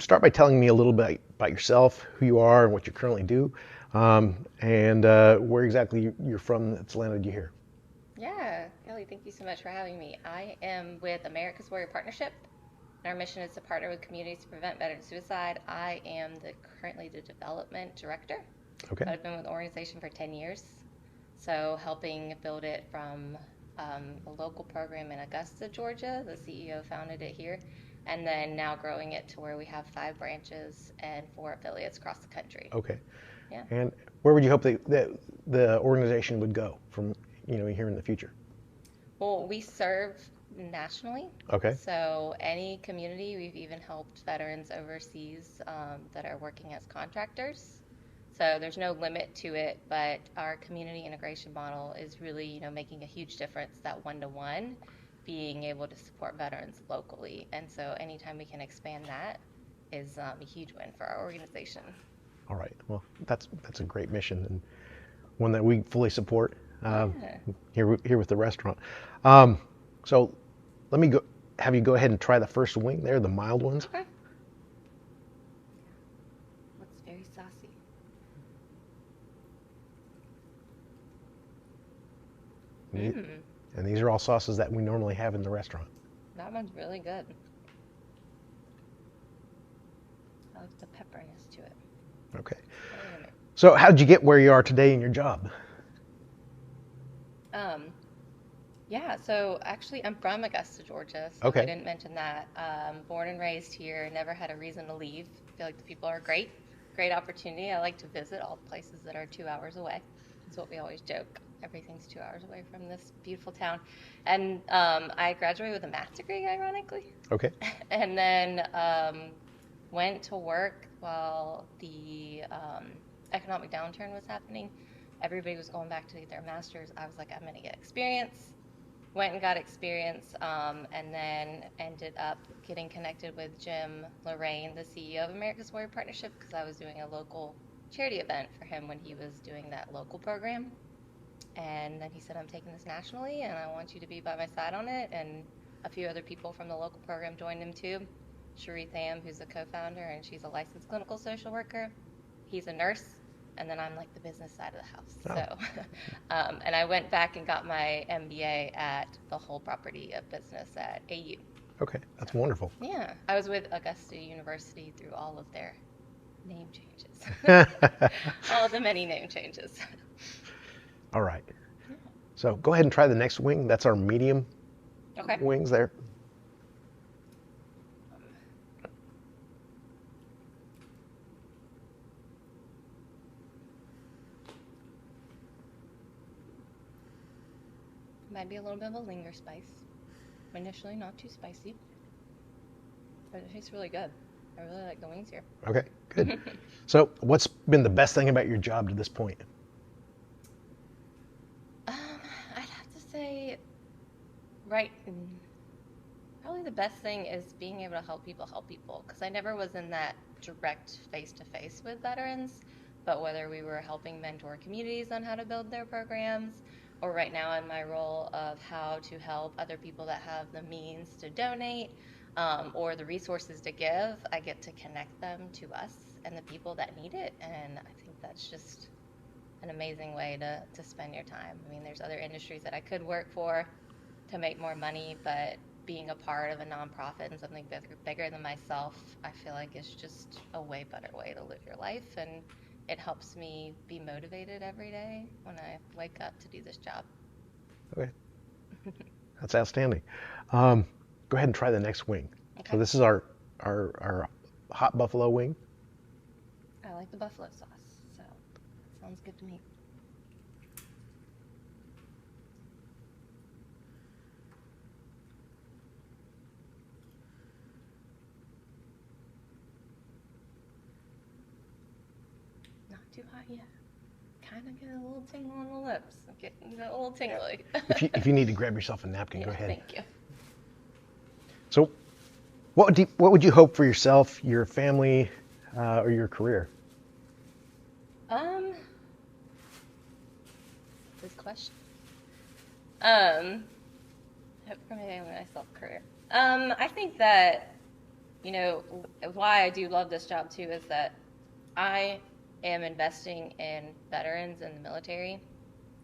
start by telling me a little bit about yourself, who you are, and what you currently do, and where exactly you're from that's landed you here. Yeah, Kelly, thank you so much for having me. I am with America's Warrior Partnership, and our mission is to partner with communities to prevent veteran suicide. I am currently the development director, Okay. but I've been with the organization for 10 years. So helping build it from a local program in Augusta, Georgia. The CEO founded it here, and then now growing it to where we have 5 branches and 4 affiliates across the country. Okay. Yeah. And where would you hope that the organization would go from, here in the future? Well, we serve nationally. Okay. So any community, we've even helped veterans overseas that are working as contractors. So there's no limit to it, but our community integration model is really, making a huge difference, that one-to-one, being able to support veterans locally. And so anytime we can expand that is a huge win for our organization. All right. Well, that's a great mission and one that we fully support Yeah. here with the restaurant. Um, so let me have you go ahead and try the first wing there, the mild ones. Okay. Looks very saucy. Mm, And these are all sauces that we normally have in the restaurant. that one's really good. I like the pepperiness to it. Okay. Very yummy. So how did you get where you are today in your job? Um, yeah, so actually I'm from Augusta, Georgia, so I Okay. didn't mention that. Born and raised here, never had a reason to leave. I feel like the people are great, great opportunity. I like to visit all the places that are 2 hours away. That's what we always joke. Everything's 2 hours away from this beautiful town. And I graduated with a math degree, ironically, Okay. and then went to work while the economic downturn was happening. Everybody was going back to get their master's. I was like, I'm going to get experience. Went and got experience, and then ended up getting connected with Jim Lorraine, the CEO of America's Warrior Partnership, because I was doing a local charity event for him when he was doing that local program. And then he said, I'm taking this nationally, and I want you to be by my side on it. And a few other people from the local program joined him too. Cherie Tham, who's a co-founder, and she's a licensed clinical social worker. He's a nurse, and then I'm like the business side of the house. Oh. So, and I went back and got my MBA at the whole property of business at AU. Okay. That's wonderful. Yeah, I was with Augusta University through all of their name changes, all of the many name changes. All right. So go ahead and try the next wing. That's our medium Okay. wings there. Might be a little bit of a linger spice. Initially, not too spicy, but it tastes really good. I really like the wings here. Okay. Good. So what's been the best thing about your job to this point? I'd have to say, right, probably the best thing is being able to help people, because I never was in that direct face-to-face with veterans, but whether we were helping mentor communities on how to build their programs, or right now in my role of how to help other people that have the means to donate, or the resources to give, I get to connect them to us and the people that need it, and I think that's just an amazing way to spend your time. I mean, there's other industries that I could work for to make more money, but being a part of a nonprofit and something bigger than myself, I feel like is just a way better way to live your life, and it helps me be motivated every day when I wake up to do this job. Okay. That's outstanding. Go ahead and try the next wing. Okay. So this is our hot buffalo wing. I like the buffalo sauce, so that sounds good to me. Not too hot yet. Kind of getting a little tingle on the lips. I'm getting a little tingly. If you need to grab yourself a napkin, Yeah, go ahead. thank you. So what would you hope for yourself, your family, or your career? Um, Good question. Hope for my family, myself, career. I think that you know, why I do love this job too is that I am investing in veterans in the military,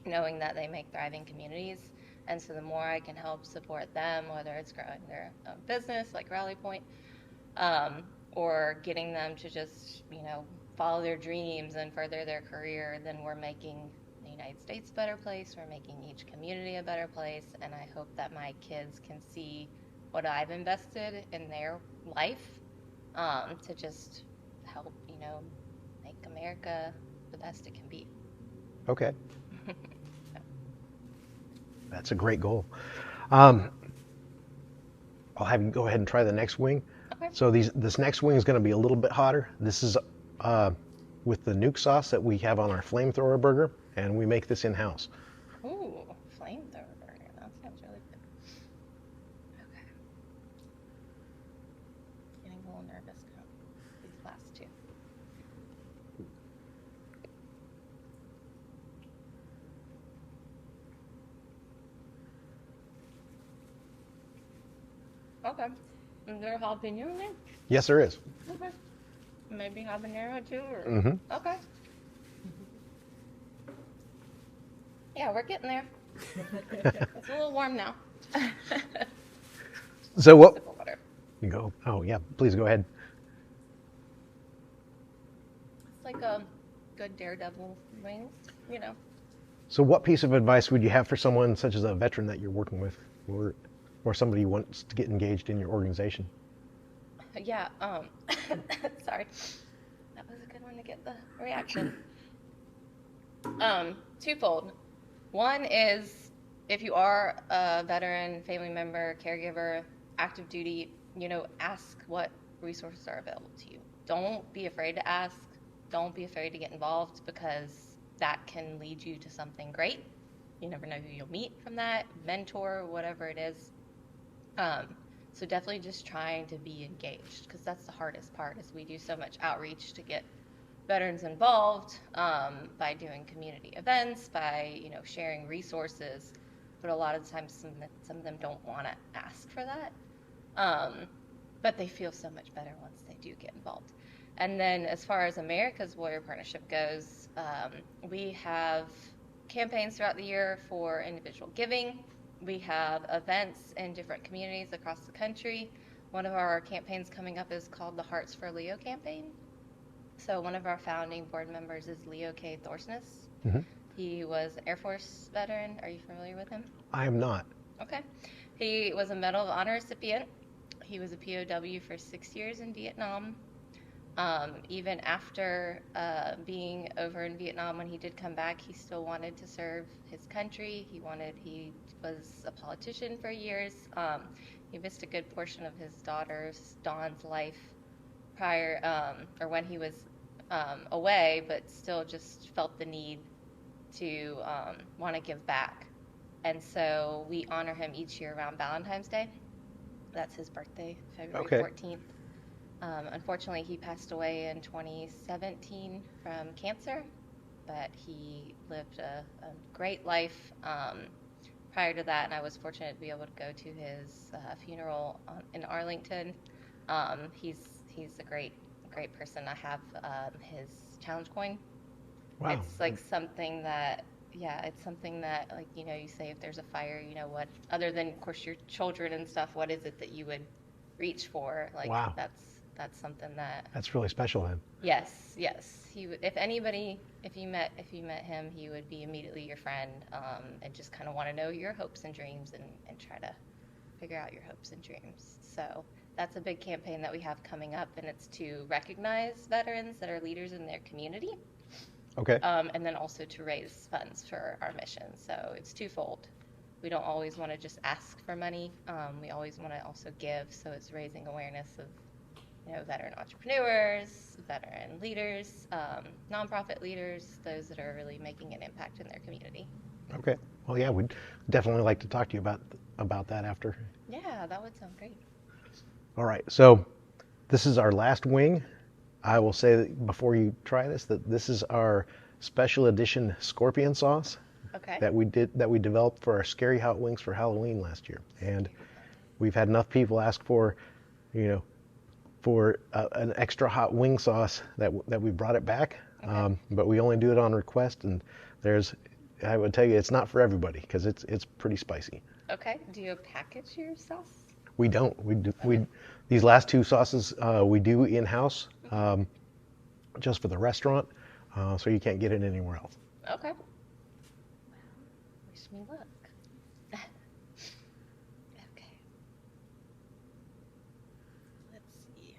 knowing that they make thriving communities. And so the more I can help support them, whether it's growing their own business like Rally Point, um, or getting them to just, follow their dreams and further their career, then we're making the United States a better place. We're making each community a better place. And I hope that my kids can see what I've invested in their life, to just help, make America the best it can be. Okay, So, that's a great goal. Um, I'll have you go ahead and try the next wing. okay. So this next wing is going to be a little bit hotter. This is uh, with the nuke sauce that we have on our flamethrower burger, and we make this in-house. Ooh, flamethrower burger. That sounds really good. Okay. Getting a little nervous now. These last two. Okay. Is there a jalapeno in there? Yes, there is. Okay. Maybe habanero too, or Mm-hmm. okay. Yeah, we're getting there. It's a little warm now. So what? Sip of water. You go. Oh yeah, please go ahead. It's like a good daredevil wings, you know. So what piece of advice would you have for someone such as a veteran that you're working with, or somebody who wants to get engaged in your organization? Yeah. Sorry. That was a good one to get the reaction. Twofold. One is if you are a veteran, family member, caregiver, active duty, ask what resources are available to you. Don't be afraid to ask. Don't be afraid to get involved, because that can lead you to something great. You never know who you'll meet from that, mentor, whatever it is. So definitely just trying to be engaged, because that's the hardest part, is we do so much outreach to get veterans involved, by doing community events, by sharing resources, but a lot of times some of them don't want to ask for that, but they feel so much better once they do get involved. And then as far as America's Warrior Partnership goes, we have campaigns throughout the year for individual giving. We have events in different communities across the country. One of our campaigns coming up is called the Hearts for Leo campaign. So one of our founding board members is Leo K. Thorsness. Mm-hmm. He was an Air Force veteran. Are you familiar with him? I am not. Okay. He was a Medal of Honor recipient. He was a POW for 6 years in Vietnam. Even after being over in Vietnam, when he did come back, he still wanted to serve his country. He was a politician for years. He missed a good portion of his daughter's, Dawn's, life prior, or when he was away, but still just felt the need to want to give back. And so we honor him each year around Valentine's Day. That's his birthday, February 14th. Unfortunately, he passed away in 2017 from cancer, but he lived a great life prior to that, and I was fortunate to be able to go to his funeral in Arlington. He's a great person. I have his challenge coin. Wow. It's like something that, it's something that, like, you say if there's a fire, what, other than, of course, your children and stuff, what is it that you would reach for? Like, wow. That's something that. That's really special then. Yes. He would, if you met him, he would be immediately your friend, and just kind of want to know your hopes and dreams, and try to figure out your hopes and dreams. So that's a big campaign that we have coming up, and it's to recognize veterans that are leaders in their community. Okay. And then also to raise funds for our mission. So it's twofold. We don't always want to just ask for money. We always want to also give. So it's raising awareness of, veteran entrepreneurs, veteran leaders, nonprofit leaders, those that are really making an impact in their community. Okay. Well, yeah, we'd definitely like to talk to you about that after. Yeah, that would sound great. All right. So this is our last wing. I will say that before you try this, that this is our special edition scorpion sauce. Okay. That we developed for our Scary Hot Wings for Halloween last year. And we've had enough people ask for, for an extra hot wing sauce that we brought it back. Okay. But we only do it on request, and I would tell you, it's not for everybody because it's pretty spicy. Okay. Do you package your sauce? We don't. We do. Okay. These last two sauces we do in house, just for the restaurant, so you can't get it anywhere else. Okay. Well, wish me luck. Okay. Let's see.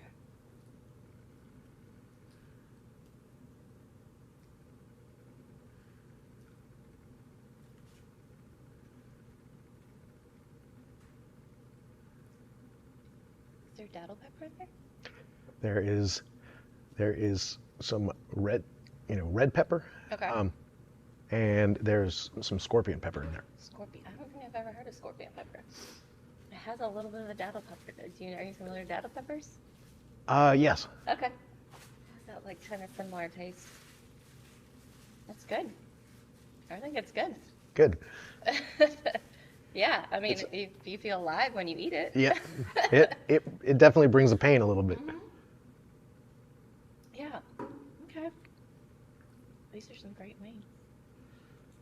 Is there daddle pepper in there? There is some red pepper, Okay. and there's some scorpion pepper in there. Scorpion. I don't think I've ever heard of scorpion pepper. It has a little bit of a daddle pepper. Are you familiar with daddle peppers? Yes. Okay. Has that like kind of similar taste. That's good. I think it's good. Good. Yeah, I mean, you feel alive when you eat it. Yeah. It definitely brings the pain a little bit. Mhm. Yeah. Okay. These are some great wings.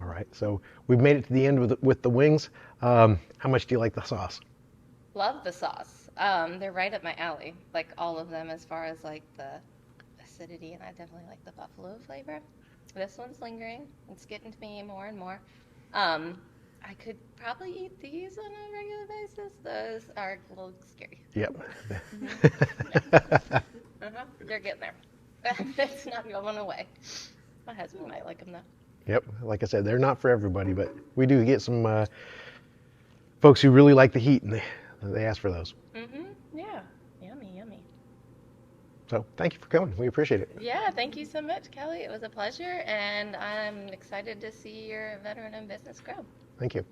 All right. So we've made it to the end with the wings. How much do you like the sauce? Love the sauce. They're right up my alley. Like all of them, as far as like the acidity, and I definitely like the buffalo flavor. This one's lingering. It's getting to me more and more. I could probably eat these on a regular basis. Those are a little scary. Yep. They're getting there. It's not going away. My husband might like them though. Yep. Like I said, they're not for everybody, but we do get some folks who really like the heat, and they ask for those. Yeah. Yummy, yummy. So thank you for coming. We appreciate it. Yeah, thank you so much, Kelly. It was a pleasure, and I'm excited to see your veteran in business grow. Thank you.